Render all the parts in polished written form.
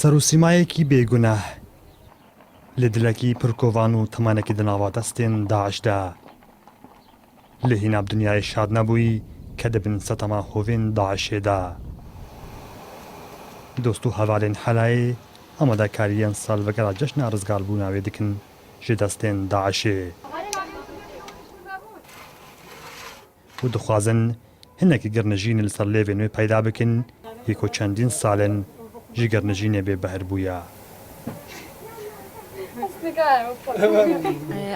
سەرۆسیمایەکی بێگوناه لە دلەکی پرکۆڤان و تەمانێکی دەناوە دەستێن داعشدا لە هیناب دنیای شاد نەبووی کە دەبن سەتەما هۆڤێن داعشێدا دۆست و هەڤالێن حەلایێ ئامادەکاریان ساڵڤەکەدا جەشنا ڕزگاربووناوێ دکن ژێ دەستێن داعشێ و دخوازن هەنێکی گەرنەژینە لەسەر لێڤێ نوێ پەیدا بکن هیکۆ چەندین ساڵن ژی گەرنەژینێ بێ بەهر بوویە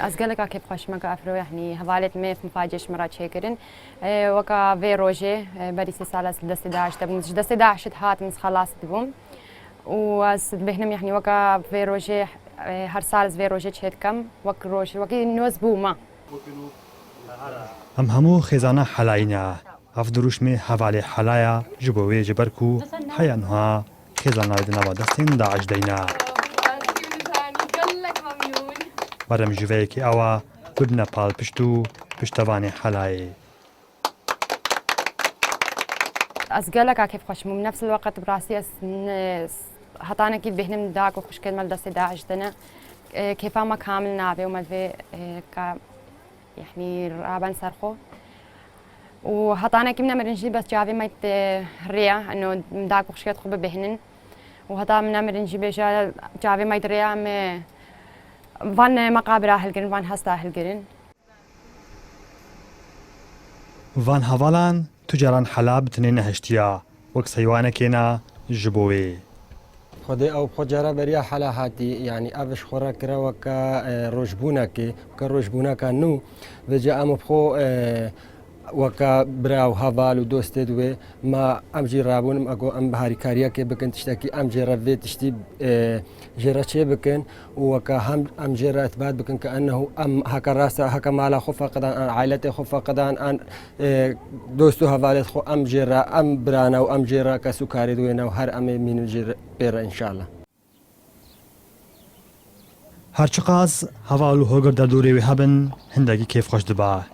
از گلگا که خوشمگه افرو یعنی حوالت میف مفاجش مرا چیکرین وکا وی روزه بری سه سال از دست داعش تبون دست داعش هات من خلاص تبون و از بهنم یعنی وکا وی روزه هر سال از وی روزه چهت کم وک روزه وکی نوز بوما ئەم هەموو خێزانە حەلایینە ئەف دروشمێ هەڤالێ حەلایە ji bo wê ji ber ku heya niha خێزاناوێ دناوە دەستێن داعش دەینا بەرەم ژڤەیەکی ئەوە ببنە پاڵپشت و پشتەوانێ حەلایێ از گلگا که خوشم نفس الوقت براسي از هتانا كي بهنم داك وخشكل مال دست داعش دنا كيف ما كامل نابي وما في يعني رابن سرخو وهتانا كي بنعمل نجي بس جافي ما ريا انه داك وخشكل خو بهنن وهتا بنعمل نجي بيجا جافي ما ريا وان مقابر هلگرن وان هستا هلگرن وان هەڤاڵان توجاران حەلا بتنێ نەهشتیا وەک سەیوانەکێنا ji bo wê خدای او خجاره بریا حالا هاتی یعنی اوش خورا کرا وکا روشبونا که روشبونا که نو و جا ام بخو وکا براو هوال و دوست دوی ما ام جی رابونم اگو ام بهاری کاریا که بکن تشتکی ام جی روی تشتی جرا چه بکن وکا هم ام جی را اثبات بکن که انه ام هکا راسا هکا مالا خو فقدان ان عائلت خو فقدان ان دوستو هوالت خو ام جی را ام برانا و ام جی را کسو کاری دوی نو هر ام مین جی بیر ان شاء الله هەرچقاس هەڤاڵ و هۆگر دەردوورێوێ هەبن هەندێکی کێف خۆش دەبا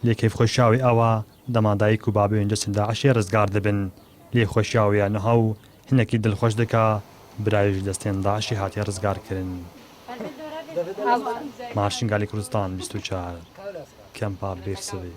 لێ کەیفخۆشیاوی ئەوە دەمادایک و بابێن جەسن داعشێ ڕزگار دەبن لێ خۆشیاویە نەها و هەنێکی دڵخۆش دەکا برایش دەستێن داعشی هاتیە ڕزگارکردن مارشنگالی کوردستان 24 کەمپا بێرسەوێ